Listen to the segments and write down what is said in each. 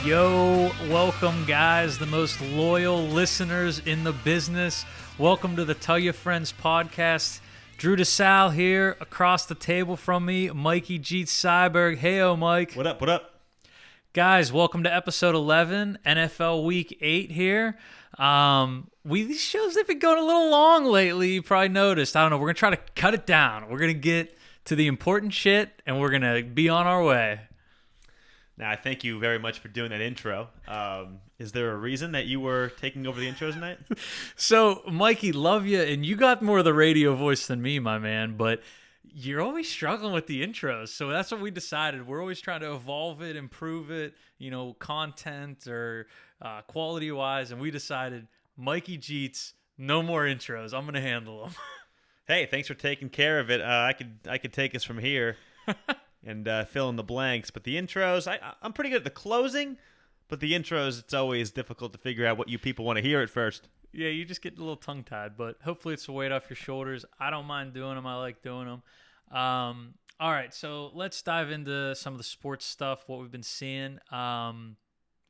Yo, welcome guys, the most loyal listeners in the business. Welcome to the TYF Podcast. Drew DeSalle here, across the table from me, Mikey Jeet Cyberg. Heyo, Mike. What up, what up? Guys, welcome to episode 11, NFL Week 8 here. These shows, they've been going a little long lately, you probably noticed. I don't know, we're going to try to cut it down. We're going to get to the important shit, and we're going to be on our way. Now, I thank you very much for doing that intro. Is there a reason that you were taking over the intros tonight? So, Mikey, love you, and you got more of the radio voice than me, my man, but you're always struggling with the intros, so that's what we decided. We're always trying to evolve it, improve it, content or quality-wise, and we decided, Mikey Jeets, no more intros. I'm going to handle them. Hey, thanks for taking care of it. I could take us from here. And fill in the blanks. But the intros, I'm pretty good at the closing, but the intros, it's always difficult to figure out what you people want to hear at first. Yeah, you just get a little tongue-tied, but hopefully it's a weight off your shoulders. I don't mind doing them. I like doing them. All right, so let's dive into some of the sports stuff, what we've been seeing.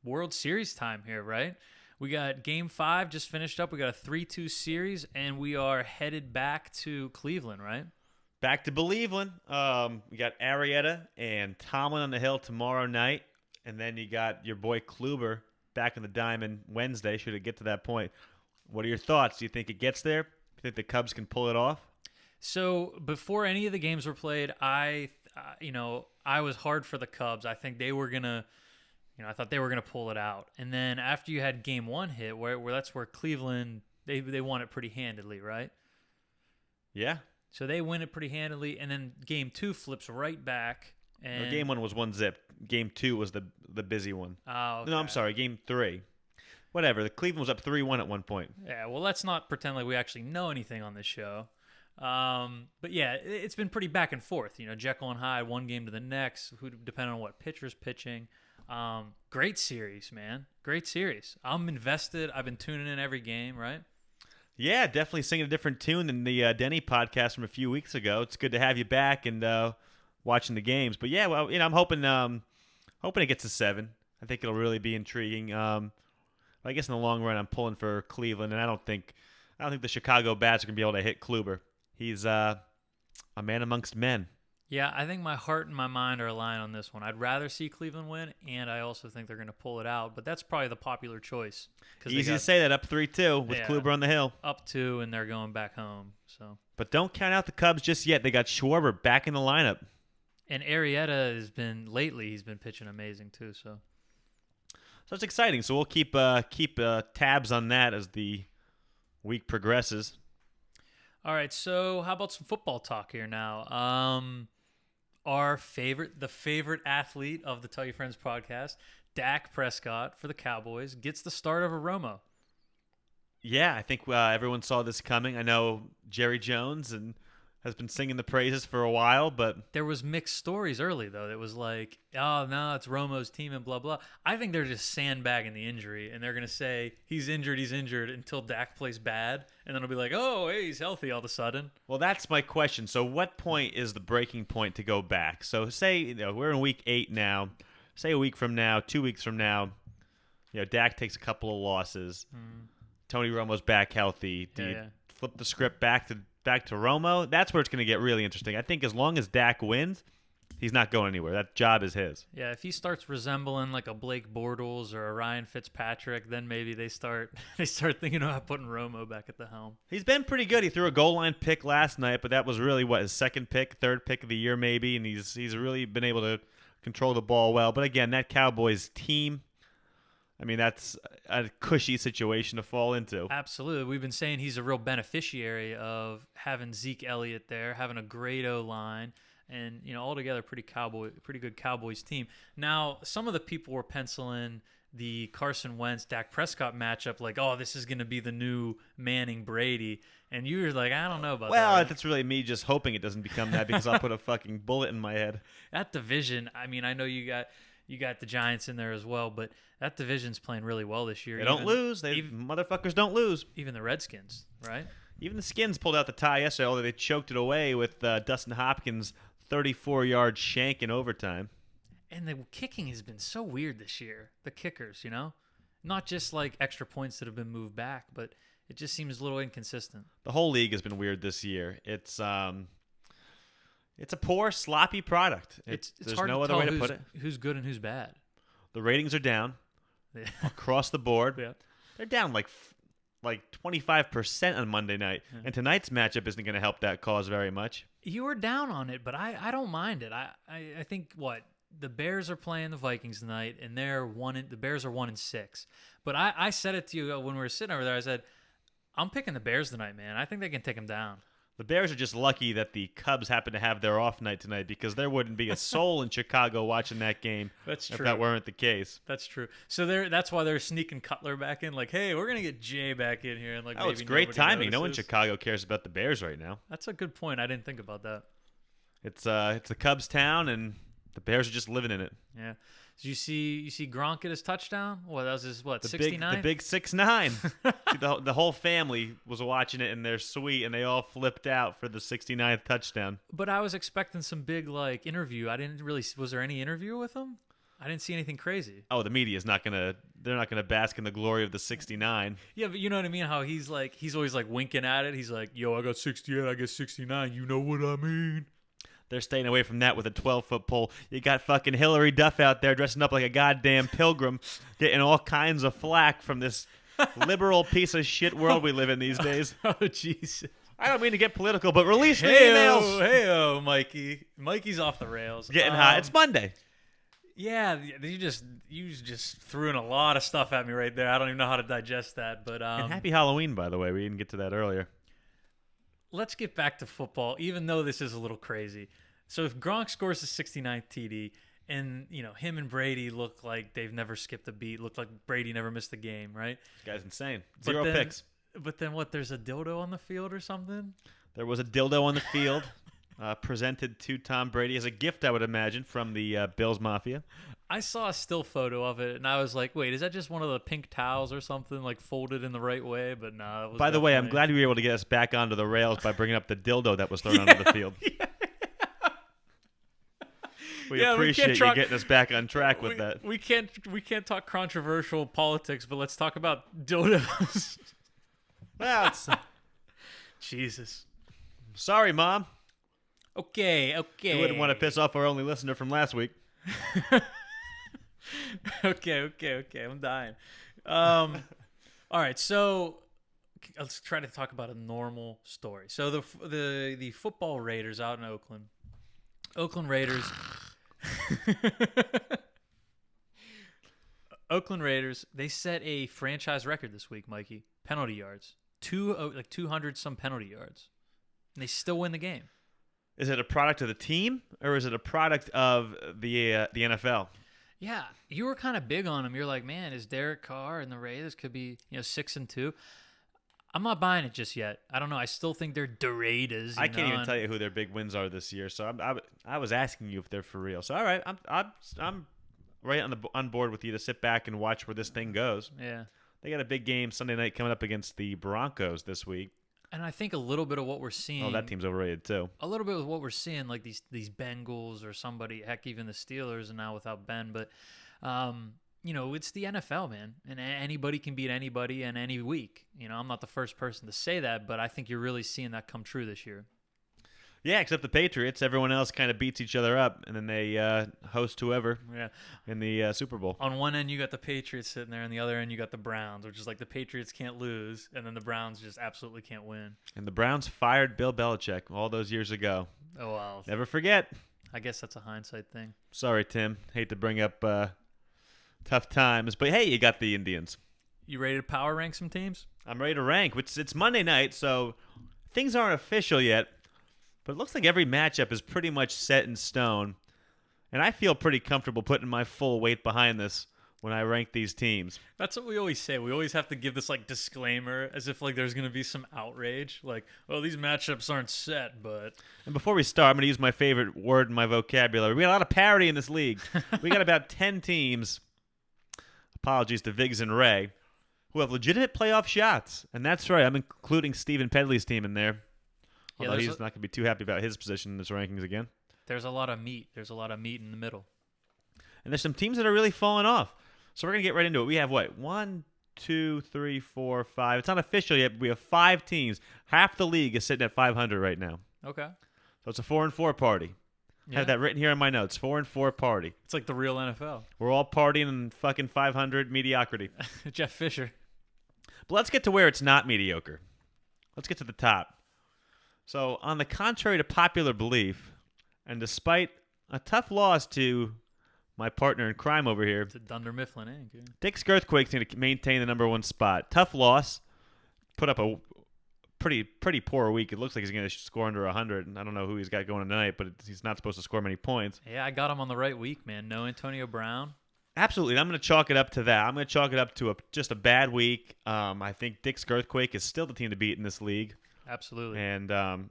World Series time here, right? We got Game 5 just finished up. We got a 3-2 series, and we are headed back to Cleveland, right? Back to Believeland. We got Arrieta and Tomlin on the hill tomorrow night. And then you got your boy Kluber back in the diamond Wednesday, should it get to that point. What are your thoughts? Do you think it gets there? Do you think the Cubs can pull it off? So before any of the games were played, I was hard for the Cubs. I think they were going to, I thought they were going to pull it out. And then after you had Game 1 hit, where that's where Cleveland, they won it pretty handedly, right? Yeah. So they win it pretty handily, and then Game 2 flips right back. And No, Game 1 was 1-0. Game 2 was the busy one. Oh, okay. No, I'm sorry. Game 3. Whatever. The Cleveland was up 3-1 at one point. Yeah, well, let's not pretend like we actually know anything on this show. But yeah, it's been pretty back and forth. Jekyll and Hyde, one game to the next, depending on what pitcher's pitching. Great series, man. Great series. I'm invested. I've been tuning in every game, right? Yeah, definitely singing a different tune than the Denny podcast from a few weeks ago. It's good to have you back and watching the games. But yeah, well, I'm hoping it gets to 7. I think it'll really be intriguing. I guess in the long run, I'm pulling for Cleveland, and I don't think the Chicago Bats are gonna be able to hit Kluber. He's a man amongst men. Yeah, I think my heart and my mind are aligned on this one. I'd rather see Cleveland win, and I also think they're going to pull it out. But that's probably the popular choice. Easy to say that, up 3-2 with Kluber on the hill. Up 2, and they're going back home. But don't count out the Cubs just yet. They got Schwarber back in the lineup. And Arrieta he's been pitching amazing too. So it's exciting. So we'll keep tabs on that as the week progresses. All right, so how about some football talk here now? The favorite athlete of the Tell Your Friends podcast, Dak Prescott for the Cowboys, gets the start over Romo. Yeah, I think everyone saw this coming. I know Jerry Jones has been singing the praises for a while, but there was mixed stories early, though. It was like, oh, no, it's Romo's team and blah, blah. I think they're just sandbagging the injury, and they're going to say, he's injured until Dak plays bad, and then it'll be like, oh, hey, he's healthy all of a sudden. Well, that's my question. So what point is the breaking point to go back? So say we're in week 8 now. Say a week from now, 2 weeks from now, Dak takes a couple of losses. Tony Romo's back healthy. Do you flip the script back to Romo? That's where it's going to get really interesting. I think as long as Dak wins, he's not going anywhere. That job is his. Yeah, if he starts resembling like a Blake Bortles or a Ryan Fitzpatrick, then maybe they start thinking about putting Romo back at the helm. He's been pretty good. He threw a goal line pick last night, but that was really his second pick, third pick of the year maybe, and he's really been able to control the ball well. But again, that Cowboys team, I mean, that's a cushy situation to fall into. Absolutely. We've been saying he's a real beneficiary of having Zeke Elliott there, having a great O-line, and altogether pretty good Cowboys team. Now, some of the people were penciling the Carson Wentz Dak Prescott matchup like, oh, this is going to be the new Manning Brady, and you were like, I don't know about that. Well, that's really me just hoping it doesn't become that because I'll put a fucking bullet in my head. That division, I mean, I know you got the Giants in there as well, but that division's playing really well this year. They don't lose. Motherfuckers don't lose. Even the Redskins, right? Even the Skins pulled out the tie yesterday, although they choked it away with Dustin Hopkins' 34-yard shank in overtime. And the kicking has been so weird this year. The kickers, not just like extra points that have been moved back, but it just seems a little inconsistent. The whole league has been weird this year. It's a poor, sloppy product. It's there's hard no to other tell way to put it. Who's good and who's bad. The ratings are down Yeah. across the board. Yeah. They're down like 25% on Monday night, and tonight's matchup isn't going to help that cause very much. You were down on it, but I don't mind it. I think the Bears are playing the Vikings tonight, and the Bears are 1-6. But I said it to you when we were sitting over there. I said, I'm picking the Bears tonight, man. I think they can take them down. The Bears are just lucky that the Cubs happen to have their off night tonight, because there wouldn't be a soul in Chicago watching that game. That's true. If that weren't the case. That's true. So that's why they're sneaking Cutler back in. Like, hey, we're gonna get Jay back in here, and like, maybe it's great timing. No one in notices. Chicago cares about the Bears right now. That's a good point. I didn't think about that. It's the Cubs town, and the Bears are just living in it. Yeah. Did you see Gronk get his touchdown? Well, that was his 69? The big 6'9". See, the whole family was watching it in their suite, and they all flipped out for the 69th touchdown. But I was expecting some big interview. I didn't really. Was there any interview with him? I didn't see anything crazy. Oh, the media is not gonna. They're not gonna bask in the glory of the 69. Yeah, but you know what I mean? How he's always winking at it. He's like, "Yo, I got 68. I get 69. You know what I mean?" They're staying away from that with a 12-foot pole. You got fucking Hillary Duff out there dressing up like a goddamn pilgrim, getting all kinds of flack from this liberal piece of shit world we live in these days. Oh, Jesus. I don't mean to get political, but release the Hey-o, emails. hey-o, Mikey. Mikey's off the rails. Getting hot. It's Monday. Yeah, you just threw in a lot of stuff at me right there. I don't even know how to digest that. But And happy Halloween, by the way. We didn't get to that earlier. Let's get back to football, even though this is a little crazy. So if Gronk scores his 69th TD, and him and Brady look like they've never skipped a beat, look like Brady never missed a game, right? This guy's insane. Zero picks. But then what? There's a dildo on the field or something? There was a dildo on the field, presented to Tom Brady as a gift, I would imagine, from the Bills Mafia. I saw a still photo of it, and I was like, wait, is that just one of the pink towels or something, folded in the right way? But no. It was By the way, I'm glad you were able to get us back onto the rails by bringing up the dildo that was thrown onto the field. Yeah. We appreciate you getting us back on track with that. We can't talk controversial politics, but let's talk about dildos. Well, it's... Jesus. Sorry, Mom. Okay. You wouldn't want to piss off our only listener from last week. Okay. I'm dying. All right, so let's try to talk about a normal story. So the football Raiders out in Oakland Raiders. Oakland Raiders, they set a franchise record this week, Mikey. Penalty yards. 200 some penalty yards. And they still win the game. Is it a product of the team, or is it a product of the NFL? Yeah, you were kind of big on him. You're like, man, is Derek Carr and the Raiders could be 6-2. I'm not buying it just yet. I don't know. I still think they're the Raiders. I can't even tell you who their big wins are this year. So I was asking you if they're for real. So all right, I'm right on board with you to sit back and watch where this thing goes. Yeah, they got a big game Sunday night coming up against the Broncos this week. And I think a little bit of what we're seeing. Oh, that team's overrated too. A little bit of what we're seeing, like these Bengals or somebody, heck, even the Steelers, and now without Ben. But, it's the NFL, man, and anybody can beat anybody in any week. I'm not the first person to say that, but I think you're really seeing that come true this year. Yeah, except the Patriots. Everyone else kind of beats each other up, and then they host whoever in the Super Bowl. On one end, you got the Patriots sitting there, and the other end, you got the Browns, which is like the Patriots can't lose, and then the Browns just absolutely can't win. And the Browns fired Bill Belichick all those years ago. Oh, wow. Never forget. I guess that's a hindsight thing. Sorry, Tim. Hate to bring up tough times, but hey, you got the Indians. You ready to power rank some teams? I'm ready to rank. It's Monday night, so things aren't official yet. But it looks like every matchup is pretty much set in stone. And I feel pretty comfortable putting my full weight behind this when I rank these teams. That's what we always say. We always have to give this disclaimer as if there's going to be some outrage. These matchups aren't set, but... And before we start, I'm going to use my favorite word in my vocabulary. We got a lot of parity in this league. We got about 10 teams, apologies to Viggs and Ray, who have legitimate playoff shots. And that's right. I'm including Stephen Pedley's team in there. Although he's not going to be too happy about his position in this rankings again. There's a lot of meat. There's a lot of meat in the middle. And there's some teams that are really falling off. So we're going to get right into it. We have what? 1, 2, 3, 4, 5. It's not official yet, but we have 5 teams. Half the league is sitting at 500 right now. Okay. So it's a 4-4 party. I have that written here in my notes. 4-4 party. It's like the real NFL. We're all partying in fucking 500 mediocrity. Jeff Fisher. But let's get to where it's not mediocre. Let's get to the top. So on the contrary to popular belief, and despite a tough loss to my partner in crime over here, to Dunder Mifflin Inc. Yeah. Dick's Girthquake's going to maintain the number 1 spot. Tough loss. Put up a pretty poor week. It looks like he's going to score under 100. And I don't know who he's got going tonight, but he's not supposed to score many points. Yeah, I got him on the right week, man. No Antonio Brown. Absolutely. And I'm going to chalk it up to that. I'm going to chalk it up to just a bad week. I think Dick's Girthquake is still the team to beat in this league. Absolutely. And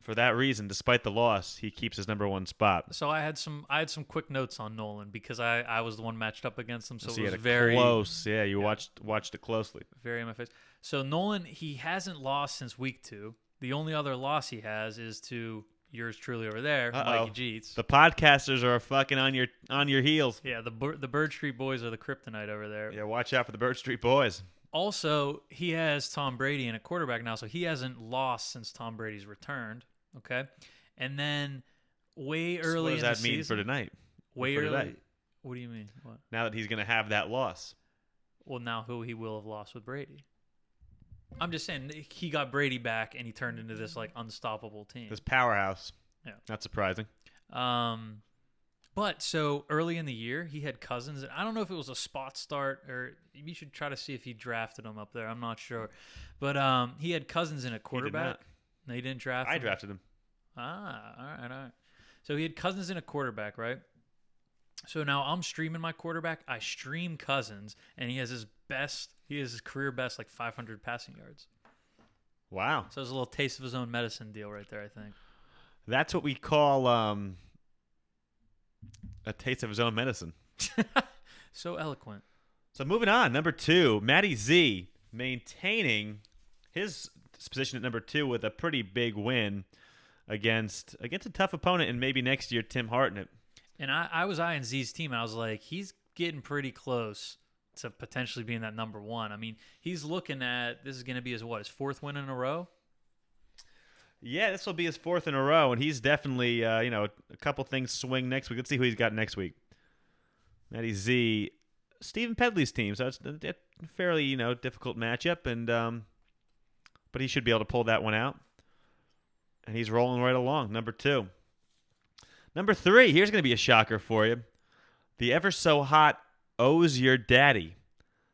for that reason, despite the loss, he keeps his number 1 spot. So I had some quick notes on Nolan because I was the one matched up against him, so it was very close. Yeah, you watched it closely. Very in my face. So Nolan, he hasn't lost since week 2. The only other loss he has is to yours truly over there, Mikey Jeets. The podcasters are fucking on your heels. Yeah, the Bird Street Boys are the kryptonite over there. Yeah, watch out for the Bird Street Boys. Also, he has Tom Brady in a quarterback now, so he hasn't lost since Tom Brady's returned. Okay, and then way early in the season. What does that mean for tonight? Way early. Today? What do you mean? What? Now that he's going to have that loss. Well, now who he will have lost with Brady. I'm just saying he got Brady back and he turned into this like unstoppable team. This powerhouse. Yeah. Not surprising. But so early in the year he had Cousins. I don't know if it was a spot start or you should try to see if he drafted him up there. I'm not sure. But he had Cousins in a quarterback. No, he didn't draft him. I drafted him. All right. So he had Cousins in a quarterback, right? So now I'm streaming my quarterback. I stream Cousins, and he has his career best, like 500 passing yards. Wow. So it's a little taste of his own medicine deal right there, I think. That's what we call a taste of his own medicine. So eloquent. So moving on, number 2, Matty Z maintaining his position at number 2 with a pretty big win against a tough opponent, and maybe next year Tim Hartnett. And I was eyeing Z's team, and I was like, he's getting pretty close to potentially being that number 1. I mean, he's looking at this is going to be his 4th win in a row. Yeah, this will be his 4th in a row, and he's definitely a couple things swing next week. Let's see who he's got next week. Matty Z, Stephen Pedley's team, so it's a fairly difficult matchup, and but he should be able to pull that one out. And he's rolling right along, number 2. Number 3, here's going to be a shocker for you. The ever so hot O's Your Daddy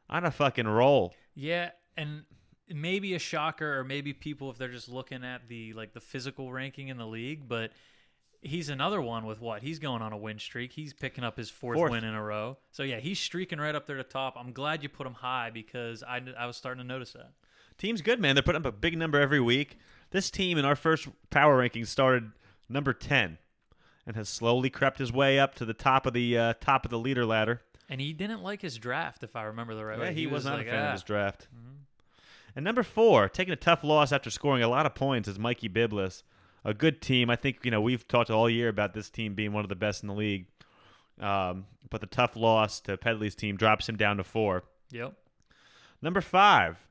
on a fucking roll. Yeah, and maybe a shocker, or maybe people if they're just looking at the physical ranking in the league, but he's another one with what? He's going on a win streak. He's picking up his fourth win in a row. So yeah, he's streaking right up there to top. I'm glad you put him high because I was starting to notice that. Team's good, man. They're putting up a big number every week. This team in our first power ranking started number 10 and has slowly crept his way up to the top of the leader ladder. And he didn't like his draft, if I remember the right way. Yeah, he was not like, a fan of his draft. Mm-hmm. And number 4, taking a tough loss after scoring a lot of points, is Mikey Biblis. A good team. I think we've talked all year about this team being one of the best in the league. But the tough loss to Pedley's team drops him down to 4. Yep. Number 5,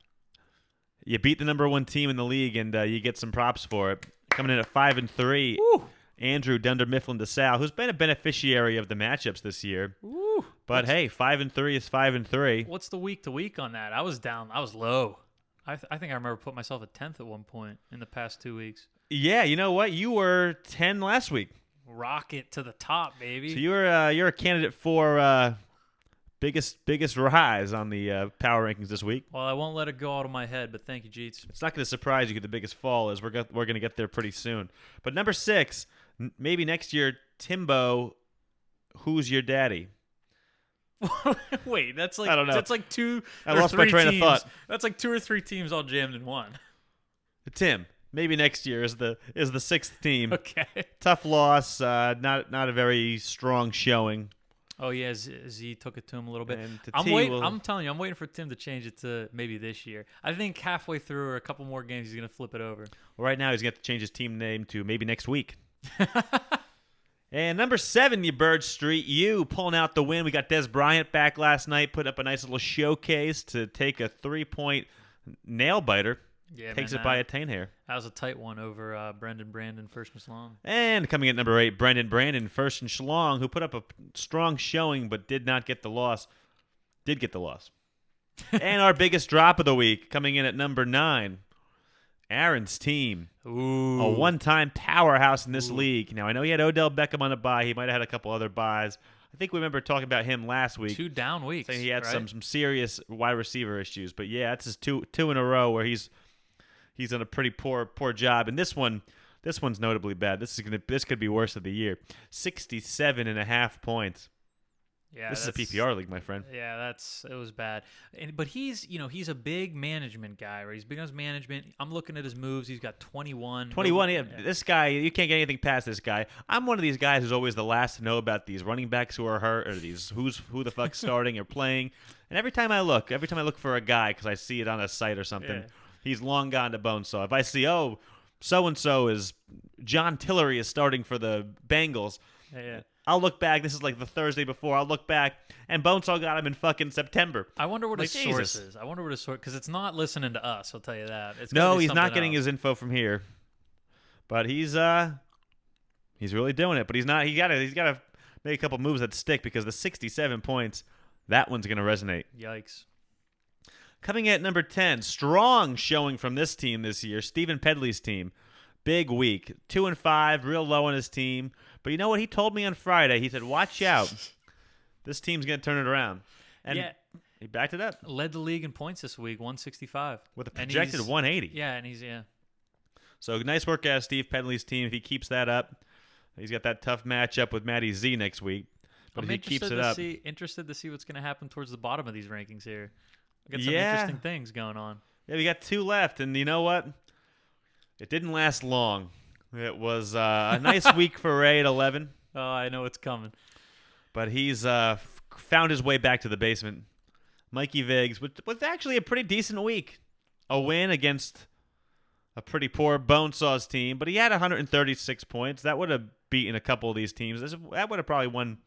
you beat the number 1 team in the league, and you get some props for it. Coming in at 5-3, Woo! Andrew Dunder Mifflin DeSalle, who's been a beneficiary of the matchups this year. Woo! But hey, 5-3 is 5-3. What's the week to week on that? I was down. I was low. I think I remember putting myself at 10th at one point in the past 2 weeks. Yeah, you know what? You were 10 last week. Rocket to the top, baby. So you're a candidate for biggest rise on the power rankings this week. Well, I won't let it go out of my head, but thank you, Jeets. It's not going to surprise you who the biggest fall is. We're going to get there pretty soon. But number 6, maybe next year, Timbo, Who's Your Daddy? Wait, that's like I don't know. That's like 2 I or lost 3 my train teams. of thought. That's like 2 or 3 teams all jammed in one. Tim, maybe next year is the 6th team. Okay. Tough loss, not a very strong showing. Oh yeah, Z took it to him a little bit. And I'm telling you, I'm waiting for Tim to change it to maybe this year. I think halfway through or a couple more games, he's gonna flip it over. Well, right now, he's going to change his team name to maybe next week. And number 7, you Bird Street, you pulling out the win. We got Des Bryant back last night, put up a nice little showcase to take a 3-point nail biter. Yeah, Takes man, it by a taint hair. That was a tight one over Brandon First and Schlong. And coming at number 8, Brandon First and Schlong, who put up a strong showing but did not get the loss. Did get the loss. And our biggest drop of the week, coming in at number 9, Aaron's team. Ooh. A one-time powerhouse in this league. Now, I know he had Odell Beckham on a bye. He might have had a couple other buys. I think we remember talking about him last week. 2 down weeks. Saying he had right? some serious wide receiver issues. But, yeah, that's his two in a row where he's done a pretty poor job. And this one's notably bad. This could be worst of the year. 67.5 points. Yeah, this is a PPR league, my friend. Yeah, it was bad. But he's a big management guy, right? He's big on his management. I'm looking at his moves. He's got 21. 21. Yeah. This guy, you can't get anything past this guy. I'm one of these guys who's always the last to know about these running backs who are hurt or these who the fuck's starting or playing. And every time I look for a guy because I see it on a site or something, he's long gone to bonesaw. If I see, so-and-so is John Tillery is starting for the Bengals. Yeah. I'll look back. This is like the Thursday before. I'll look back, and Bonesaw got him in fucking September. I wonder what like, his source is. I wonder what his source, because it's not listening to us. I'll tell you that. No, he's not getting his info from here, but he's really doing it. But he's not. He's got to make a couple moves that stick because the 67 points, that one's gonna resonate. Yikes. Coming at number 10, strong showing from this team this year. Stephen Pedley's team, big week, 2-5, real low on his team. But you know what? He told me on Friday. He said, watch out. This team's going to turn it around. And he backed it up. Led the league in points this week, 165. With a projected 180. Yeah, and he's. So nice work out of Steve Pedley's team. If he keeps that up, he's got that tough matchup with Matty Z next week. But if he keeps it up. Interested to see what's going to happen towards the bottom of these rankings here. We got some interesting things going on. Yeah, we got 2 left. And you know what? It didn't last long. It was a nice week for Ray at 11. Oh, I know it's coming. But he's found his way back to the basement. Mikey Viggs was actually a pretty decent week. A win against a pretty poor Bonesaw's team, but he had 136 points. That would have beaten a couple of these teams. That would have probably won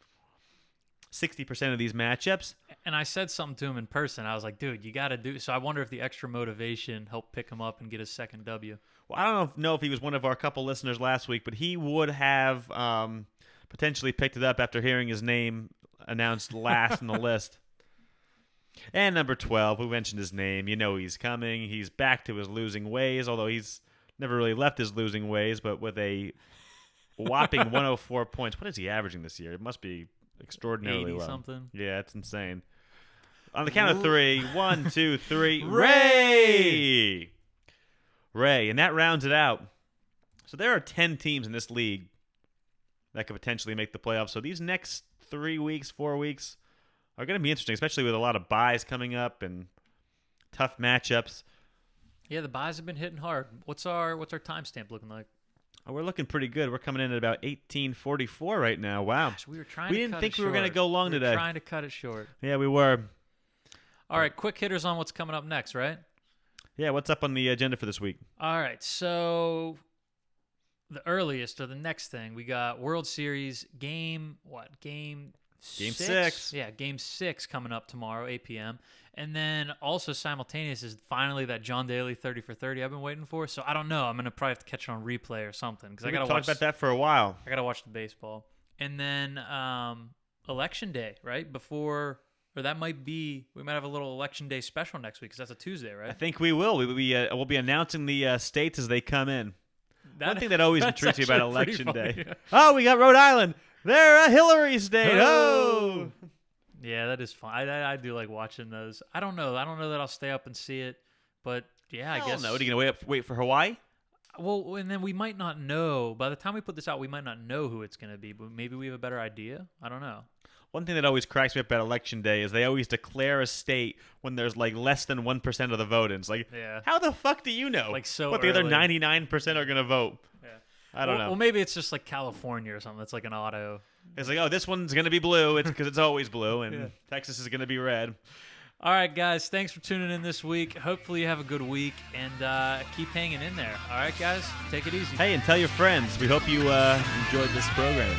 60% of these matchups. And I said something to him in person. I was like, dude, you got to do. So I wonder if the extra motivation helped pick him up and get his second W. Well, I don't know if he was one of our couple listeners last week, but he would have potentially picked it up after hearing his name announced last on the list. And number 12, we mentioned his name. You know he's coming. He's back to his losing ways, although he's never really left his losing ways, but with a whopping 104 points. What is he averaging this year? It must be extraordinarily 80 low. Something. Yeah, it's insane. On the count of 3, 1, 2, 3, Ray! And that rounds it out. So there are 10 teams in this league that could potentially make the playoffs. So these next 3 weeks, 4 weeks are going to be interesting, especially with a lot of buys coming up and tough matchups. Yeah, the buys have been hitting hard. What's our timestamp looking like? Oh, we're looking pretty good. We're coming in at about 18:44 right now. Wow. Gosh, we didn't think we were going to go long today. Trying to cut it short. Yeah, we were. All right, quick hitters on what's coming up next, right? Yeah, what's up on the agenda for this week? All right, so the earliest or the next thing, we got World Series Game 6? Yeah, Game 6 coming up tomorrow, 8 p.m. And then also simultaneous is finally that John Daly 30 for 30 I've been waiting for. So I don't know. I'm going to probably have to catch it on replay or something. Because I got to talk about that for a while. I got to watch the baseball. And then Election Day, right? Or that might be, we might have a little Election Day special next week because that's a Tuesday, right? I think we will. We'll be announcing the states as they come in. One thing that always intrigues me about Election Day. Yeah. Oh, we got Rhode Island. They're a Hillary state. Oh! Yeah, that is fun. I do like watching those. I don't know that I'll stay up and see it. But, yeah, I guess. No, are you going to wait for Hawaii? Well, and then we might not know. By the time we put this out, we might not know who it's going to be. But maybe we have a better idea. I don't know. One thing that always cracks me up about Election Day is they always declare a state when there's like less than 1% of the vote. And it's like, how the fuck do you know? Like so what the other 99% are going to vote? Yeah. I don't know. Well, maybe it's just like California or something. It's like an auto. It's like, oh, this one's going to be blue. It's because it's always blue. And Texas is going to be red. All right, guys. Thanks for tuning in this week. Hopefully you have a good week and keep hanging in there. All right, guys. Take it easy. Hey, and tell your friends. We hope you enjoyed this program.